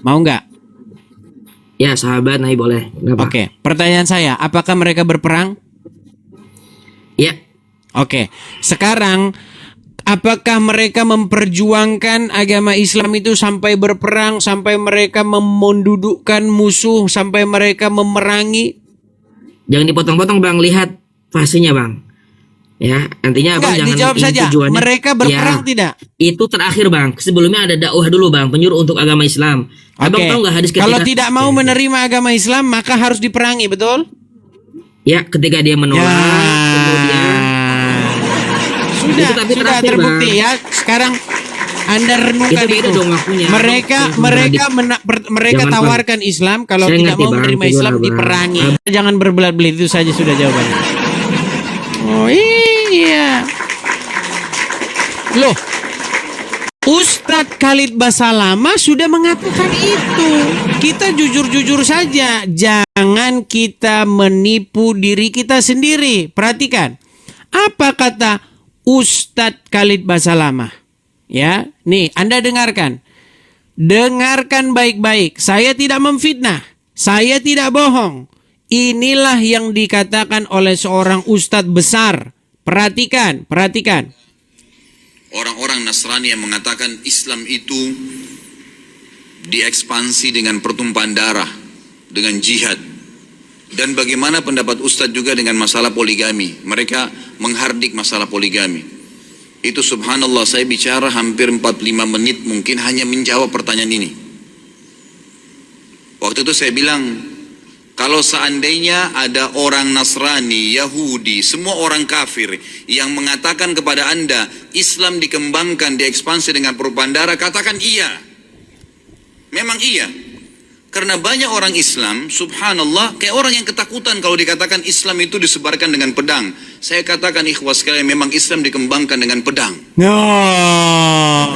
Mau nggak? Ya, sahabat Nabi boleh. Kenapa? Oke, pertanyaan saya, apakah mereka berperang? Ya. Oke, sekarang apakah mereka memperjuangkan agama Islam itu sampai berperang, sampai mereka mendudukkan musuh, sampai mereka memerangi? Jangan dipotong-potong Bang, lihat fasenya Bang. Ya, nantinya Abang Enggak, jangan dijawab saja. tujuannya. Mereka berperang Ya, tidak? itu terakhir Bang. Sebelumnya ada dakwah dulu Bang, penyuruh untuk agama Islam. Abang Oke. tahu nggak hadis ketika Kalau tidak mau menerima agama Islam, maka harus diperangi, betul? Ya, ketika dia menolak, kemudian sudah, itu tapi sudah terakhir, terbukti Bang. ya. Sekarang Anda renungkan Itu beda itu. dong ngakunya. Mereka Jangan, tawarkan Islam, kalau Saya tidak ngerti, mau Bang. menerima Tunggu Islam lah, Bang. diperangi. Jangan berbelat-belat, itu saja sudah jawabannya. Oh iya. Loh, Ustadz Khalid Basalamah sudah mengatakan itu. Kita jujur-jujur saja. Jangan kita menipu diri kita sendiri. Perhatikan. Apa kata Ustadz Khalid Basalamah? Ya, nih Anda dengarkan. Dengarkan baik-baik. Saya tidak memfitnah. Saya tidak bohong. Inilah yang dikatakan oleh seorang ustadz besar. Perhatikan, perhatikan. Orang-orang Nasrani yang mengatakan Islam itu diekspansi dengan pertumpahan darah, dengan jihad. Dan bagaimana pendapat Ustadz juga dengan masalah poligami. Mereka menghardik masalah poligami. Itu subhanallah, saya bicara hampir 45 menit mungkin hanya menjawab pertanyaan ini. Waktu itu saya bilang, kalau seandainya ada orang Nasrani, Yahudi, semua orang kafir yang mengatakan kepada Anda Islam dikembangkan, diekspansi dengan perubahan darah, katakan iya. Memang iya. Karena banyak orang Islam, subhanallah, kayak orang yang ketakutan kalau dikatakan Islam itu disebarkan dengan pedang. Saya katakan ikhwas sekalian, memang Islam dikembangkan dengan pedang. No.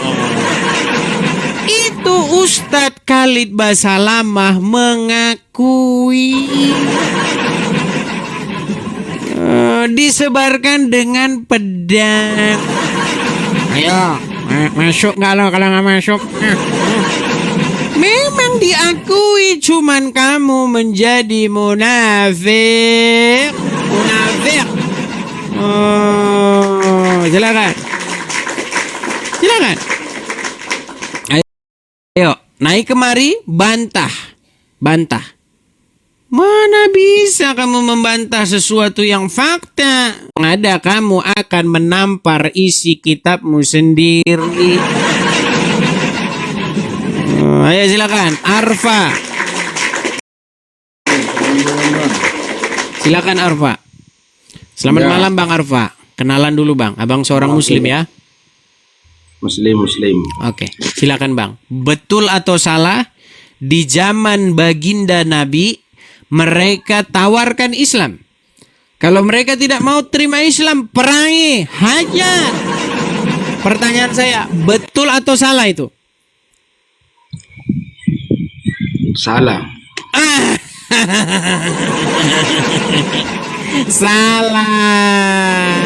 Itu Ustadz Khalid Basalamah mengakui disebarkan dengan pedang. Ayo, masuk nggak lo? Kalau nggak masuk, memang diakui, cuman kamu menjadi munafik. Munafik. Oh, silakan. Silakan. Ayo, naik kemari, bantah. Bantah. Mana bisa kamu membantah sesuatu yang fakta? Ada kamu akan menampar isi kitabmu sendiri. Ayo silakan, Arfa. Silakan Arfa. Selamat malam Bang Arfa. Kenalan dulu Bang. Abang seorang Muslim ya. Muslim. Oke, silakan Bang. Betul atau salah di zaman baginda Nabi mereka tawarkan Islam? Kalau mereka tidak mau terima Islam, perangi, hajar. Pertanyaan saya, betul atau salah itu? Salah. Salah.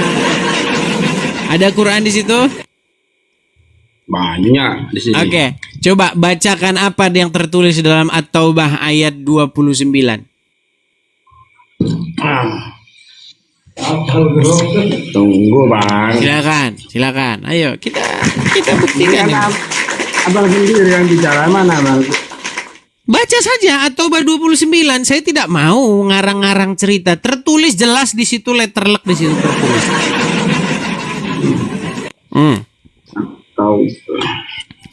Ada Quran di situ? Banyak di sini. Oke, coba bacakan apa yang tertulis dalam At-Taubah ayat 29. Tunggu Bang. Silakan. Ayo kita buktikan. Kan Abang sendiri yang bicara, mana Bang? Baca saja At-Taubah 29. Saya tidak mau ngarang-ngarang cerita. Tertulis jelas di situ, letterlek di situ tertulis. Tahu.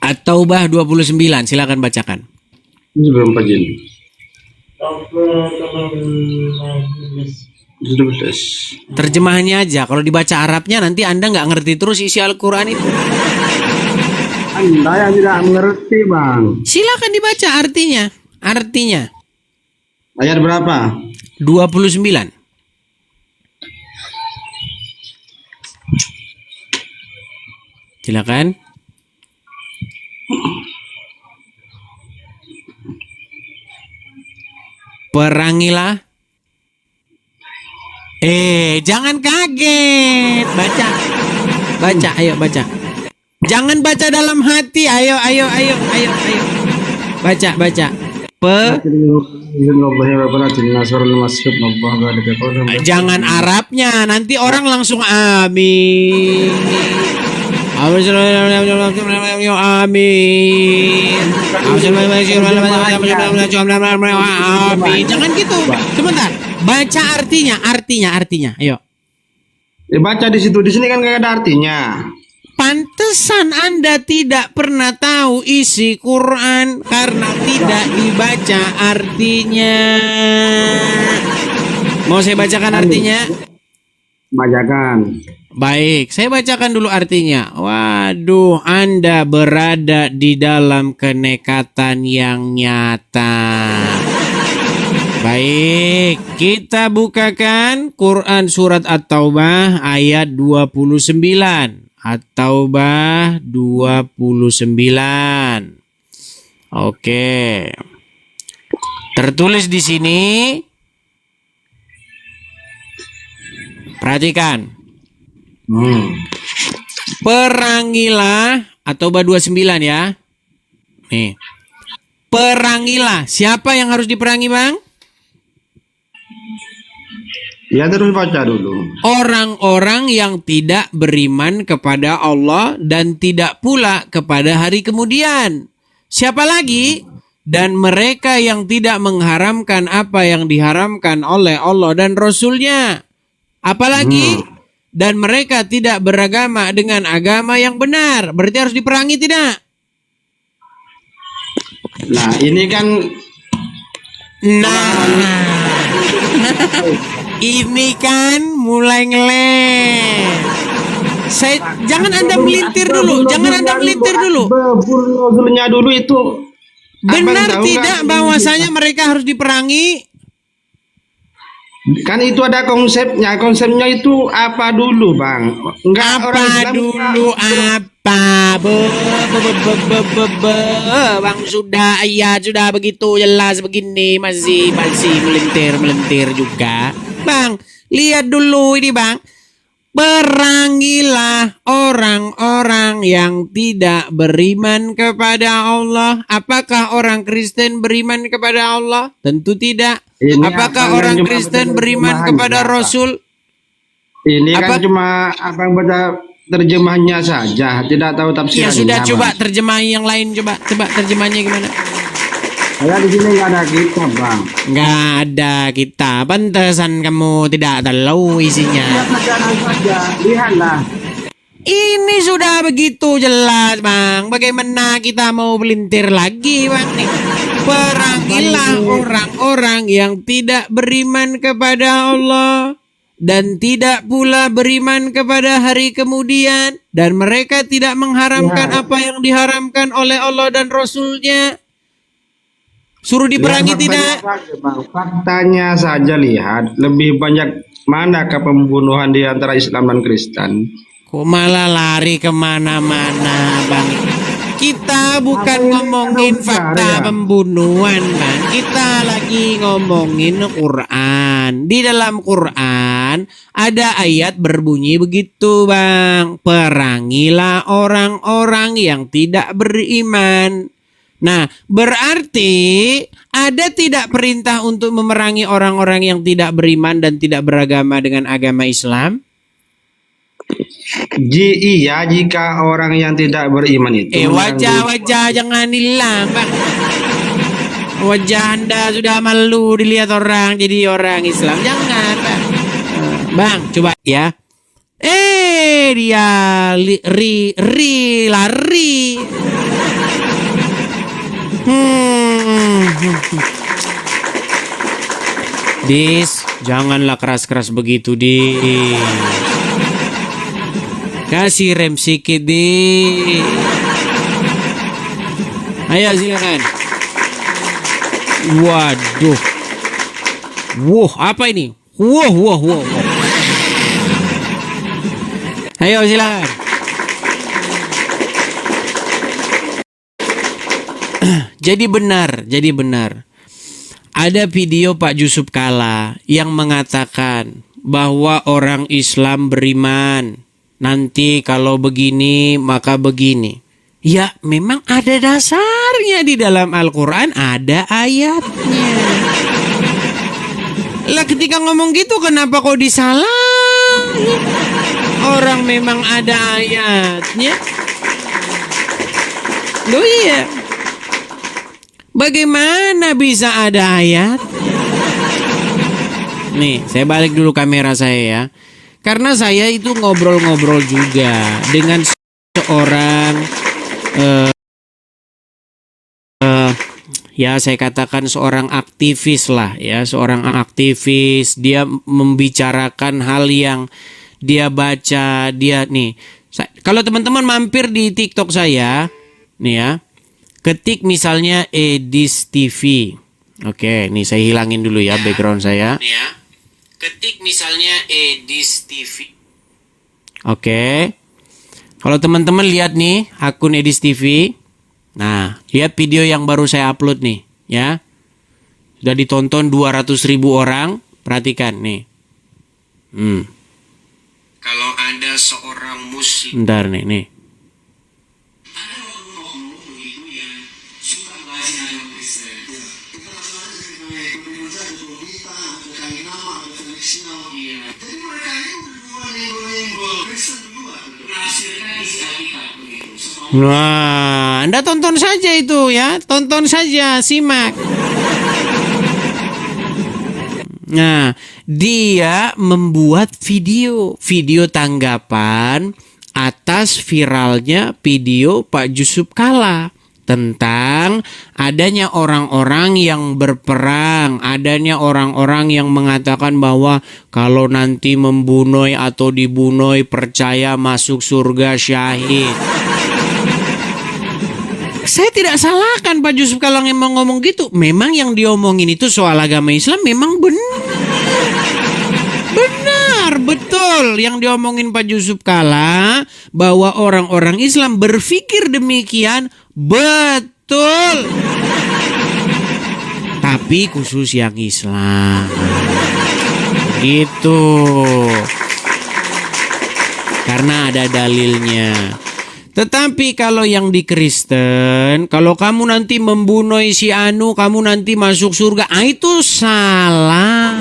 At-Taubah 29. Silakan bacakan. Ini belum pagi. 12. Terjemahannya aja. Kalau dibaca Arabnya nanti Anda nggak ngerti terus isi Al-Quran itu. Anda yang tidak mengerti Bang. Silakan dibaca artinya. Artinya. Ayat berapa? 29. Silakan. Perangilah. Jangan kaget. Baca, ayo baca. Jangan baca dalam hati. Ayo. Baca. Jangan Arabnya, nanti orang langsung amin. Amin. Jangan gitu. Sebentar. Baca artinya. Ayo. Ya baca di situ. Di sini kan nggak ada artinya. Pantesan Anda tidak pernah tahu isi Quran karena tidak dibaca artinya. Mau saya bacakan artinya? Bacakan. Baik, saya bacakan dulu artinya. Waduh, Anda berada di dalam kenekatan yang nyata. Baik, kita bukakan Quran surat At-Taubah ayat 29. At-Taubah 29. Oke. Tertulis di sini. Perhatikan. Perangilah At-Taubah 29 ya. Nih. Perangilah. Siapa yang harus diperangi, Bang? Ya terus baca dulu. Orang-orang yang tidak beriman kepada Allah dan tidak pula kepada hari kemudian. Siapa lagi? Dan mereka yang tidak mengharamkan apa yang diharamkan oleh Allah dan Rasul-Nya. Apalagi? Dan mereka tidak beragama dengan agama yang benar. Berarti harus diperangi tidak? Nah ini kan. Ini kan mulai ngeles. Jangan Anda melintir dulu. Dulunya dulu itu. Benar tidak bahwasanya mereka harus diperangi? Kan itu ada konsepnya. Konsepnya itu apa dulu, Bang? Enggak orang Islam dulu apa? Bang sudah begitu jelas begini masih melintir juga. Bang, lihat dulu ini, Bang. Perangilah orang-orang yang tidak beriman kepada Allah. Apakah orang Kristen beriman kepada Allah? Tentu tidak. Apakah orang Kristen beriman kepada Rasul? Ini kan cuma abang baca terjemahnya saja, tidak tahu tafsirannya. Ya sudah, coba terjemah yang lain, coba terjemahnya gimana? Saya di sini nggak ada kitab, Bang. Nggak ada kitab. Pantesan kamu tidak tahu isinya. Lihatlah. Ini sudah begitu jelas, Bang. Bagaimana kita mau melintir lagi, Bang? Nih. Perangilah orang-orang yang tidak beriman kepada Allah dan tidak pula beriman kepada hari kemudian, dan mereka tidak mengharamkan apa yang diharamkan oleh Allah dan Rasul-Nya. Suruh diperangi tidak? Faktanya saja lihat, lebih banyak manakah pembunuhan di antara Islam dan Kristen? Kok malah lari kemana-mana, Bang? Kita bukan ngomongin fakta pembunuhan, Bang. Kita lagi ngomongin Quran. Di dalam Quran ada ayat berbunyi begitu, Bang. Perangilah orang-orang yang tidak beriman. Nah, berarti ada tidak perintah untuk memerangi orang-orang yang tidak beriman dan tidak beragama dengan agama Islam? Iya, jika orang yang tidak beriman itu. Wajah jangan hilang, Bang. Wajah Anda sudah malu dilihat orang jadi orang Islam. Jangan, Bang. Bang, coba ya. Dia lari. Dis, janganlah keras-keras begitu, Dis. Kasih rem sikit, Dis. Ayo silakan. Waduh. Wah, apa ini? Wah. Ayo silakan. Jadi benar. Ada video Pak Yusuf Kalla yang mengatakan bahwa orang Islam beriman. Nanti kalau begini maka begini. Ya memang ada dasarnya di dalam Al-Quran, ada ayatnya. Lah ketika ngomong gitu kenapa kok disalahin? Orang memang ada ayatnya. Loh iya. Bagaimana bisa ada ayatnya? Nih, saya balik dulu kamera saya ya. Karena saya itu ngobrol-ngobrol juga dengan seorang ya saya katakan seorang aktivis lah ya, seorang aktivis. Dia membicarakan hal yang dia baca, dia nih. Kalau teman-teman mampir di TikTok saya, nih ya, ketik misalnya Edis TV. Oke, nih saya hilangin dulu ya background saya. Nih ya, ketik misalnya Edis TV. Oke. Kalau teman-teman lihat nih akun Edis TV. Nah, lihat video yang baru saya upload nih, ya. Sudah ditonton 200.000 orang. Perhatikan nih. Kalau ada seorang muslim. Bentar nih. Nah, Anda tonton saja itu ya, tonton saja, simak. Nah, dia membuat video tanggapan atas viralnya video Pak Yusuf Kalla tentang adanya orang-orang yang berperang, adanya orang-orang yang mengatakan bahwa kalau nanti membunuh atau dibunuh percaya masuk surga syahid. Saya tidak salahkan Pak Yusuf Kalla yang mau ngomong gitu. Memang yang diomongin itu soal agama Islam memang benar. Benar, betul. Yang diomongin Pak Yusuf Kalla bahwa orang-orang Islam berpikir demikian, betul. Tapi khusus yang Islam. Gitu. Karena ada dalilnya. Tetapi kalau yang di Kristen, kalau kamu nanti membunuh si anu, kamu nanti masuk surga, itu salah.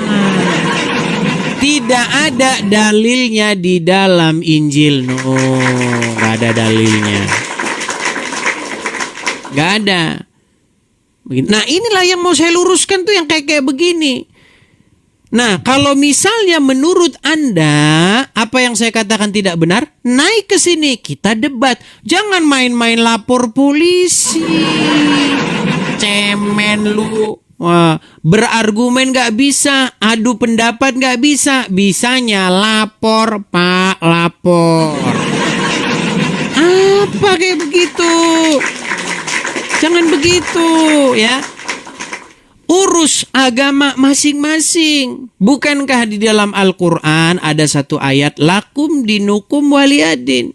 Tidak ada dalilnya di dalam Injil, no, gak ada dalilnya, gak ada. Nah inilah yang mau saya luruskan tuh yang kayak begini. Nah, kalau misalnya menurut Anda apa yang saya katakan tidak benar, naik ke sini kita debat. Jangan main-main lapor polisi. Cemen lu. Wah, berargumen gak bisa, adu pendapat gak bisa. Bisanya lapor, Pak, lapor. Apa kayak begitu? Jangan begitu, ya. Urus agama masing-masing. Bukankah di dalam Al-Quran ada satu ayat, lakum dinukum waliyadin.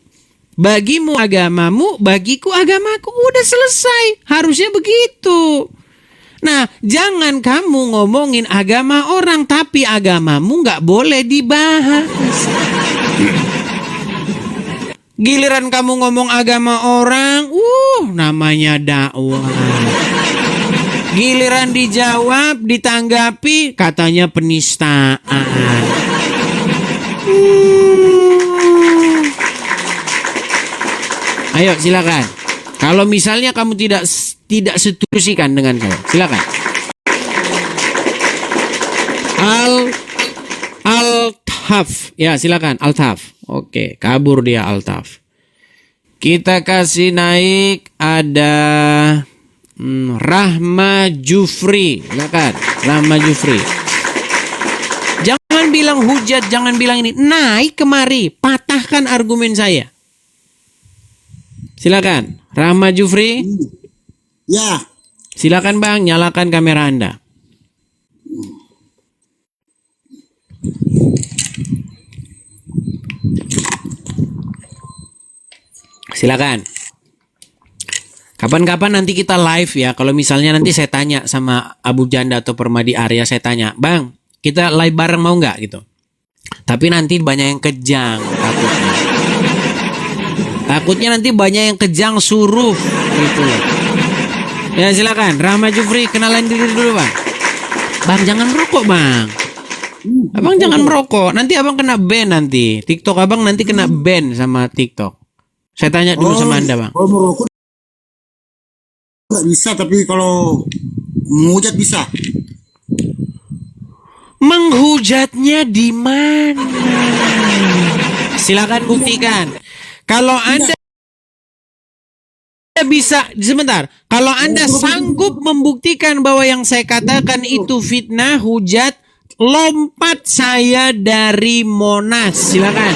Bagimu agamamu, bagiku agamaku. Udah selesai. Harusnya begitu. Nah, jangan kamu ngomongin agama orang, tapi agamamu nggak boleh dibahas. Giliran kamu ngomong agama orang, namanya dakwah. Giliran dijawab, ditanggapi, katanya penistaan. Ayo silakan. Kalau misalnya kamu tidak setujukan dengan saya, silakan. Altaf, ya silakan Altaf. Oke, kabur dia Altaf. Kita kasih naik ada Rahma Jufri, silakan Rahma Jufri. Jangan bilang hujat, jangan bilang ini. Naik kemari, patahkan argumen saya. Silakan Rahma Jufri. Ya. Silakan Bang, nyalakan kamera Anda. Silakan. Kapan-kapan nanti kita live ya. Kalau misalnya nanti saya tanya sama Abu Janda atau Permadi Arya, saya tanya, Bang, kita live bareng mau nggak gitu? Tapi nanti banyak yang kejang takutnya. Takutnya nanti banyak yang kejang suruh gitu loh. Ya silakan, Rahma Jufri, kenalan diri dulu bang. Bang jangan merokok bang. Abang jangan merokok, nanti abang kena ban nanti. TikTok abang nanti kena ban sama TikTok. Saya tanya dulu sama anda bang. Kalau merokok nggak bisa, tapi kalau menghujat bisa. Menghujatnya di mana? Silakan buktikan. Kalau anda bisa, sebentar. Kalau anda sanggup membuktikan bahwa yang saya katakan itu fitnah, hujat, lompat saya dari Monas. Silakan.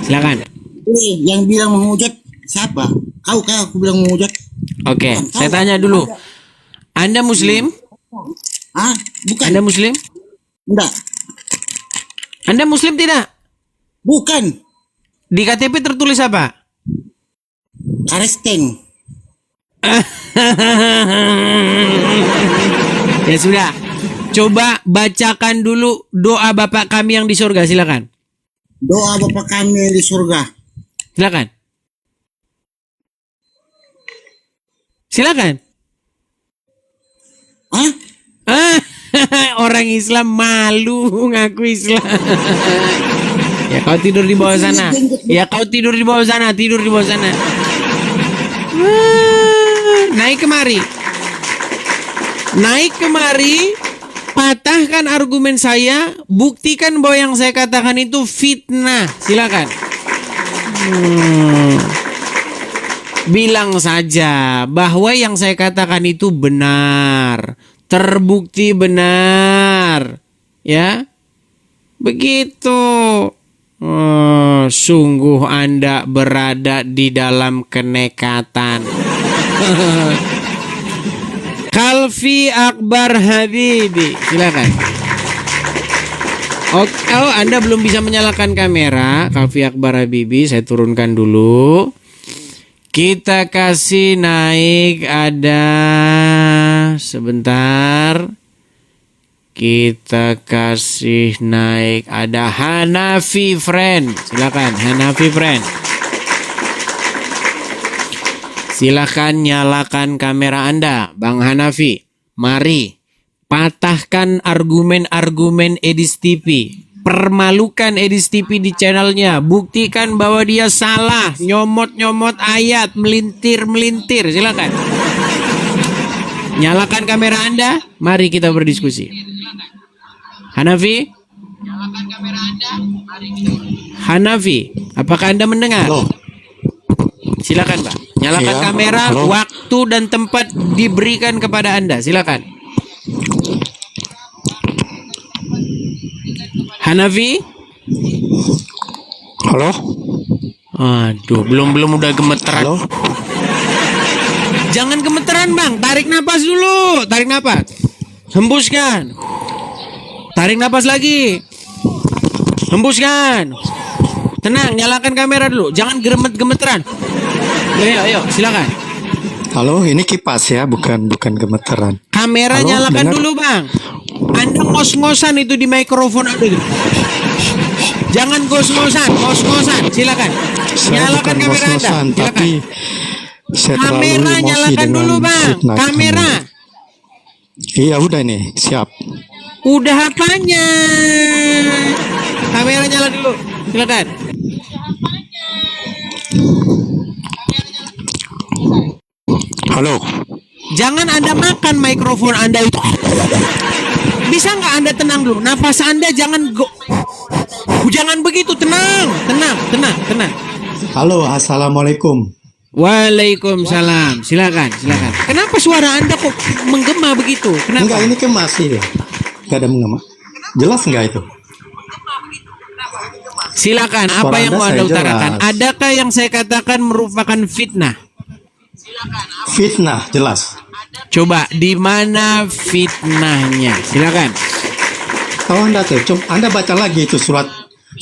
Silakan. Yang bilang menghujat siapa? Kau kan aku bilang menghujat. Oke, saya tanya dulu. Anda Muslim? Ah, bukan. Anda Muslim? Enggak. Anda Muslim tidak? Bukan. Di KTP tertulis apa? Karesteng. Ya sudah. Coba bacakan dulu doa Bapak kami yang di surga. Silakan. Doa Bapa kami di surga. Silakan. Silakan. Hah? Orang Islam malu ngaku Islam. Ya kau tidur di bawah sana. Ya kau tidur di bawah sana. Tidur di bawah sana. Naik kemari. Naik kemari. Patahkan argumen saya. Buktikan bahwa yang saya katakan itu fitnah. Silakan. Bilang saja bahwa yang saya katakan itu benar, terbukti benar, ya, begitu. Sungguh Anda berada di dalam kenekatan. Kalfi Akbar Habibi, silakan. Oh, Anda belum bisa menyalakan kamera, Kalfi Akbar Habibi, saya turunkan dulu. Kita kasih naik ada sebentar. Kita kasih naik ada Hanafi friend. Silakan Hanafi friend. Silakan nyalakan kamera Anda, Bang Hanafi. Mari patahkan argumen-argumen Edis TV. Permalukan Edis TV di channelnya. Buktikan bahwa dia salah. Nyomot-nyomot ayat. Melintir-melintir. Silakan. Nyalakan kamera Anda. Mari kita berdiskusi. Hanafi? Nyalakan kamera Anda. Hanafi, apakah Anda mendengar? Halo. Silakan Pak. Nyalakan Iya, kamera. halo. Waktu dan tempat diberikan kepada Anda. Silakan. Hanafi? Halo? Aduh, belum udah gemeteran. Halo? Jangan gemeteran, Bang. Tarik napas dulu. Tarik napas. Hembuskan. Tarik napas lagi. Hembuskan. Tenang, nyalakan kamera dulu. Jangan gemeteran. Ayo, silakan. Halo, ini kipas ya, bukan gemeteran. Kamera Halo, nyalakan dengar? dulu, Bang. Anda ngos-ngosan itu di mikrofon ada gitu. Jangan ngos-ngosan. Silakan. Saya Nyalakan bukan kamera Anda. ngos-ngosan, Silakan. tapi saya terlalu Kamera emosi nyalakan dengan dulu, Bang. fitnah Kamera. kamu. Iya, udah nih, siap. Udah apanya? Kamera nyala dulu. Silakan. Halo. Jangan Anda makan mikrofon Anda itu. Bisa nggak Anda tenang dulu? Nafas Anda jangan jangan begitu. Tenang. Halo, assalamualaikum. Waalaikumsalam. Silakan. Kenapa suara Anda kok menggema begitu? Kenapa? Enggak, ini kan masih ya. Enggak ada menggema. Jelas enggak itu? Silakan. Apa Suara yang mau Anda Anda saya utarakan? jelas. Adakah yang saya katakan merupakan fitnah? Fitnah, jelas. Coba di mana fitnahnya? Silakan. Tahu Anda tuh, coba Anda baca lagi itu surat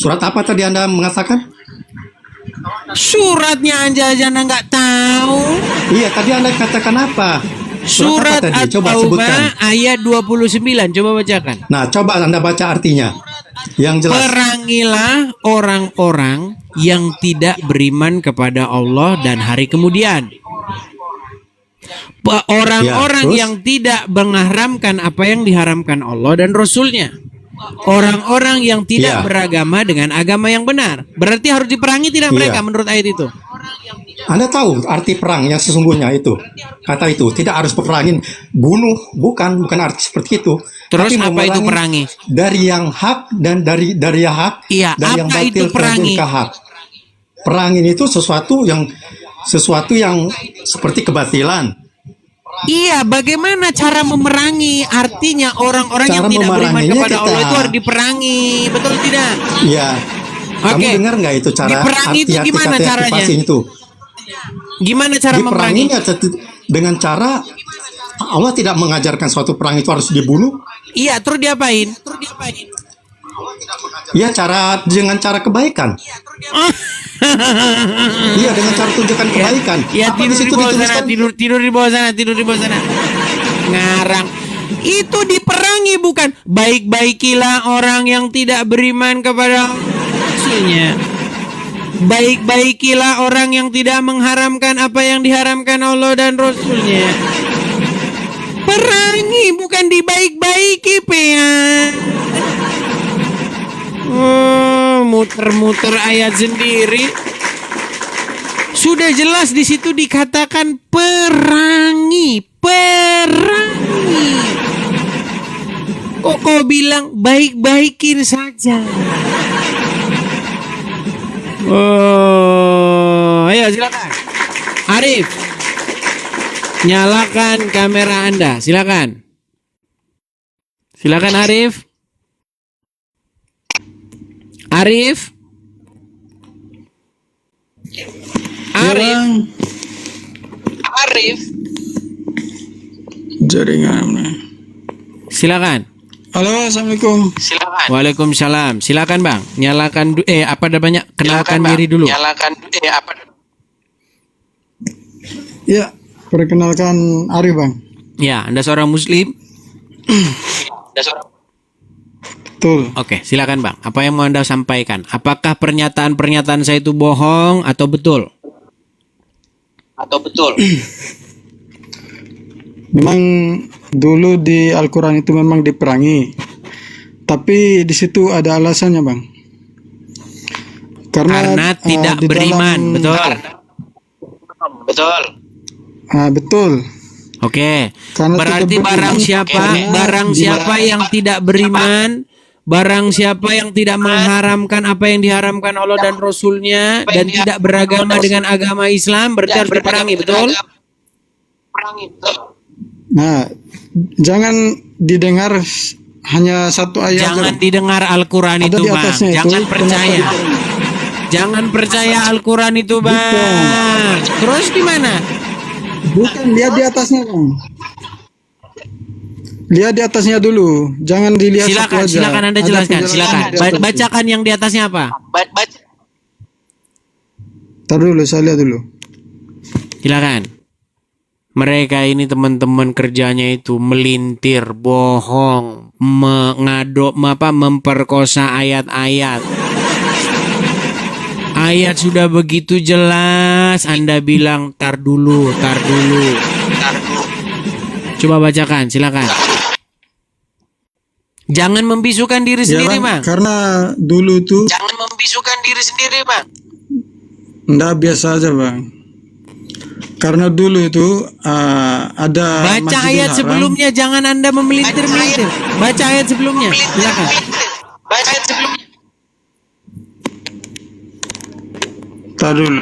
apa tadi Anda mengatakan? Suratnya aja nggak tahu. Iya, tadi Anda katakan apa? Surat apa tadi? Coba At-Taubah sebutkan. ayat 29. Coba bacakan. Nah, coba Anda baca artinya. Yang jelas. Perangilah orang-orang yang tidak beriman kepada Allah dan hari kemudian. Orang-orang Ya, terus? yang tidak mengharamkan apa yang diharamkan Allah dan Rasulnya. Orang-orang yang tidak Ya. beragama dengan agama yang benar. Berarti harus diperangi tidak mereka Iya. menurut ayat itu? Anda tahu arti perang yang sesungguhnya itu. Kata itu tidak harus peperangin, bunuh, bukan arti seperti itu. Terus Tapi apa itu memerangi perangi? dari yang hak dan dari yang hak, Iya, dari yang apa batil itu perangi? ke hak. Perangin itu sesuatu yang seperti kebatilan. Iya, bagaimana cara memerangi? Artinya orang-orang yang Cara tidak beriman memeranginya kepada Allah kita- itu harus diperangi, betul tidak? Iya. Kamu Oke. dengar nggak itu cara Diperangi itu arti-arti gimana kata caranya? aktivasi itu? Gimana cara memerangi? Diperanginya dengan cara Allah tidak mengajarkan suatu perang itu harus dibunuh. Iya, terus diapain? Ya dengan cara kebaikan. Iya, dengan cara tunjukkan kebaikan. Ya Apa tidur di situ bawah sana, dituliskan? tidur di bawah sana, tidur di bawah sana. Ngarang. Itu diperangi bukan baik-baikilah orang yang tidak beriman kepada Rasulnya. Baik-baikilah orang yang tidak mengharamkan apa yang diharamkan Allah dan Rasulnya. Perangi bukan dibaik-baiki, Pean. Oh, muter-muter ayat sendiri. Sudah jelas di situ dikatakan perangi. Kok kau bilang baik-baikin saja? Oh, ayo silakan. Arif, nyalakan kamera Anda. Silakan. Silakan Arif. Arif. Arif. Jaringan. Silakan. Halo, assalamualaikum. Waalaikumsalam. Silakan Bang. Nyalakan apa namanya? Kenalkan diri dulu. Ya, perkenalkan Arif, Bang. Ya, Anda seorang muslim. Betul. Oke, silakan Bang. Apa yang mau Anda sampaikan? Apakah pernyataan-pernyataan saya itu bohong atau betul? Memang dulu di Al-Quran itu memang diperangi. Tapi di situ ada alasannya, Bang. Karena tidak di beriman, dalam- betul. Betul. Oke. Karena Berarti tidak barang beriman, siapa karena yang tidak beriman, barang siapa yang tidak mengharamkan apa yang diharamkan Allah dan Rasulnya dan tidak beragama dengan agama Islam berarti harus diperangi, betul? Nah, jangan didengar hanya satu ayat. Jangan didengar Al-Quran Ada itu, di Bang. atasnya itu, Jangan kenapa percaya. diperangi? Jangan percaya Al-Quran itu, Bang. Terus gimana? Bukan, lihat di atasnya, Bang. Lihat di atasnya dulu. Jangan dilihat satu aja. Silakan Anda Ada jelaskan. penjelasan Silakan. di atas itu. Bacakan yang di atasnya apa? Tar dulu, saya lihat dulu. Silakan. Mereka ini teman-teman kerjanya itu melintir, bohong, memperkosa ayat-ayat. Ayat sudah begitu jelas, Anda bilang tar dulu. Coba bacakan, silakan. Jangan membisukan diri sendiri, Bang. Karena dulu tuh Jangan membisukan diri sendiri, Bang. nggak biasa aja, Bang. Karena dulu itu ada Baca Masjidil ayat Haram. sebelumnya, jangan Anda memelintir-melintir. Baca ayat sebelumnya, silakan. Tar dulu.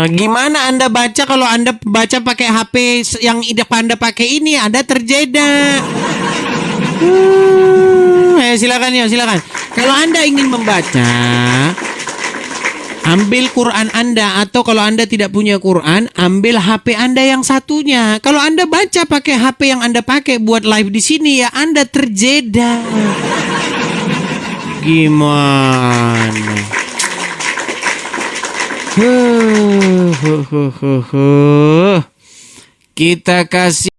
Gimana Anda baca kalau Anda baca pakai HP yang Anda pakai ini? Anda terjeda. Silakan ya, silakan. Kalau Anda ingin membaca, ambil Quran Anda, atau kalau Anda tidak punya Quran, ambil HP Anda yang satunya. Kalau Anda baca pakai HP yang Anda pakai buat live di sini, ya Anda terjeda. Gimana? Kita kasih